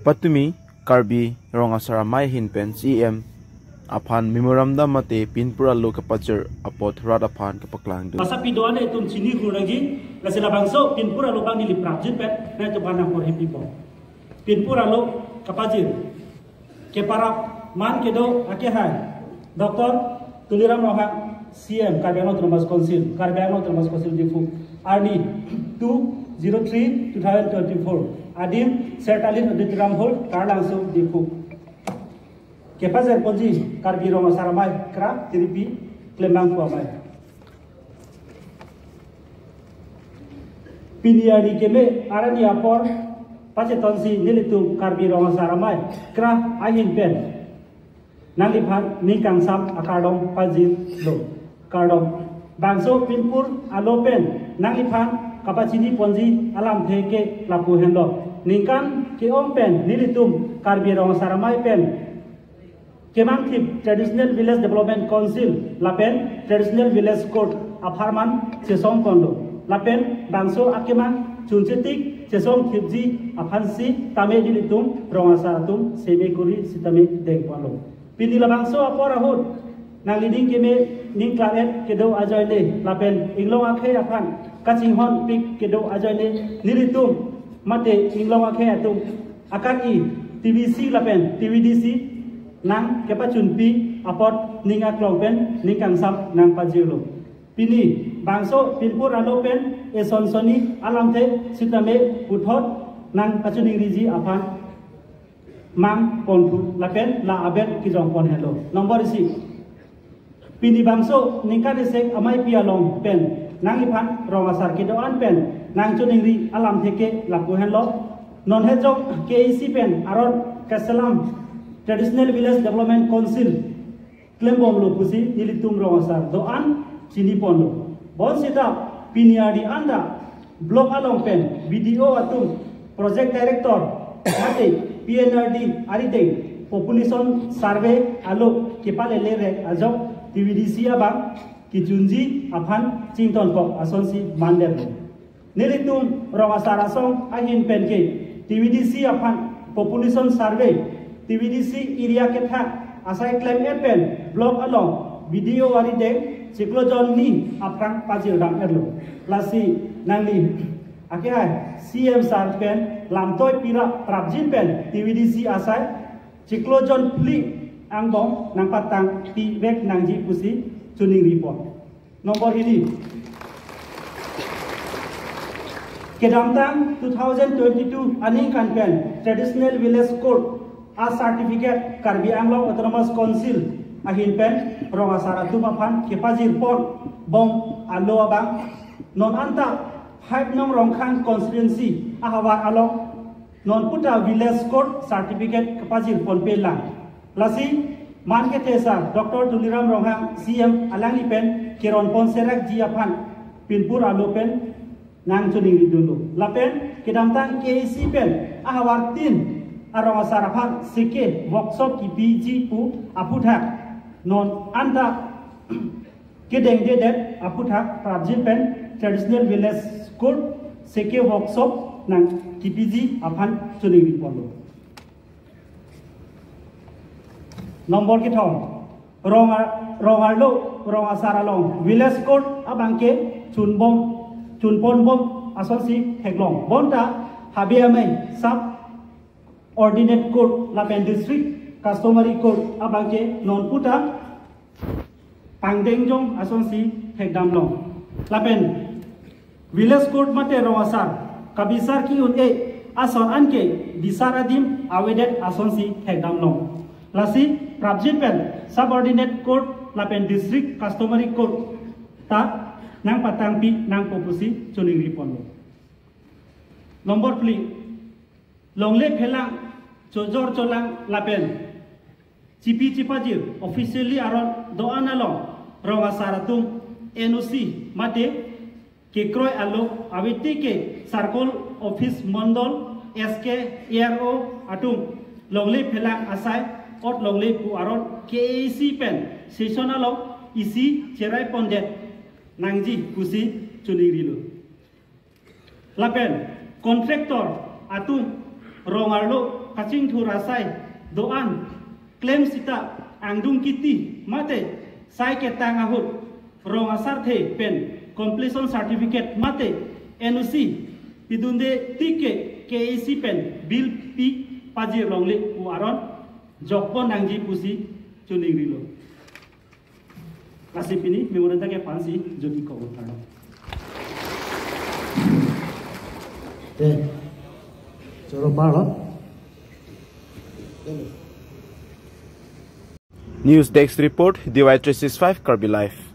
Patumi Karbi Rongasaramai Hinpen CM Aphan Memorandum mate Pinpura lo kapacer apot rat aphan kapaklang du. Masa pidoan itu sini lagi lasila bangso Pinpura lo bang nili prajit pet na itu banang for happy people. Pinpura lo kapajir ke para man kedo ake hai Dr. Tuliram Rohang CM Karbiano Termas Council difu RD 203 2024 Adim Sertalin Aditram Hol Karlangsu difu Kepazer Ponji Karbi Rongasaramai Kra Tiripi Klembang Kuamai Piniari Keme Arani Apor Pacetonsi Nilitu Karbi Rongasaramai Kra Ahin Pen Nalipan Nikang Sam Akardom Pajir Lo Kardom Bangso Pinpur Alopen Nalipan Kapacini Ponji Alam Theke Lapu Hendo Ningkan Ke Ompen Nilitum Karbi Rongasaramai Pen Kemangtip Traditional Village Development Council Lapen Traditional Village Court Aparman Chesong Kondo Lapen Bangso Akemang Chunchetik Chesong Kipji Apansi Tame Nilitum Rongasaratum Semekuri Sitame Dengpalo Pinila Bangso Aporahut Nangiding Keme Ning Klaret Kedo Ajoyne Lapen Inglong Akhe Apan Kachinghon Pik Kedo Ajoyne Nilitum Mate Inglong Akhe Atum Akan I TVC Lapen TVDC Nang Kepachun Pi Apot Ninga Klongpen Ningkang Sam Nang Pajilo Pini Bangso Pinpur Alopen Esonsoni Alamte Sitame Puthot Nang Pachuning Riji Apan Mang Pontu Lapen La Abet Kijong Pon Hello Nomor isi Pini Bangso Ningka Desek Amai Pialong Pen Nang Ipan Rongasar Kidoan Pen Nang Chuningri Alam Teke Lapu Hello Non Hejong KEC Pen Aron Kasalam Traditional Village Development Council Klembom lo pusi nilitum Rongasar doan Chini Pondo Bon Sita Piniari Anda Blok Along Pen BDO Atum Project Director Mate PNRD Arite Population Survey Alo Kepale Lere Ajok TVDC Abang Kijunji Aphan Chington Kok Asonsi Mander Nilitum Rongasar Asong Ahin Penke TVDC Aphan Population Survey TVDC area ketha asai claim pen block along video wari de cyclozone ni aprang pajir dam erlo lasi nangli ake hai CM sar pen lamtoy pira prabjin pen TVDC asai cyclozone pli angbong nang patang pi vek nangji pusi tuning report nomor ini kedamtang 2022 aning kan pen traditional village code A certificate Karbi Anglong Autonomous Council Ahin Pen Rongasaratu Mapan Kepajir Port Bong Alo Abang Non Anta 5 Nong Rongkhang Constituency Ahawar Along Non Puta Village Court Certificate Kepajir Pon Pelang Lasi Man Ketesa Dr. Tuliram Ronghang CM Alangi Pen Kiron Pon Serak Jiapan Pinpur Alo Pen Nang Chuning dulu Lapen Kedamtang KEC Pen Ahawar Tin Arong Sarapan Seke workshop ki PG pu aputhak non anda kedeng dedet aputhak prajin pen traditional village school Seke workshop nang ki PG aphan chuning polo nomor ki thong Rongasaralong village court abangke chunpon bom asosi heglong bonta habiamai sub Ordinate Court Lapen District Customary Court Abangke Non Puta Pangdengjong Asonsi Hegdamlong Lapen Village Court Mate Rongasar Kabisar Ki Un Ason Anke Bisaradim Awedet Asonsi Hegdamlong Lasi Prabjit Pen Subordinate Court Lapen District Customary Court Ta Nang Patangpi Nang Popusi Chuning Ripondo Nomor Pli Longle Pelang Jojor Cholang Lapen Cipi Cipajir officially aron doan along Rongasaratum NOC Mate Kekroy Alo Awiti ke Circle Office Mondol SK ARO Atum Longle Pelang Asai Ot Longle Pu Aron KEC Pen Session along Isi Cerai Pondet Nangji Kusi Chunirilu Lapen Contractor Atum Rongarlo kacing thu rasai doan claim sita angdung kiti mate sai ke tang ahut rong asar the pen completion certificate mate NOC pidunde tike KAC pen bill pi paji rongli uaron jokpon nangji pusi chuning rilo kasih ini memoranda ke pansi jodi ko utaro choro palo News Desk report DY365 Kirby Live.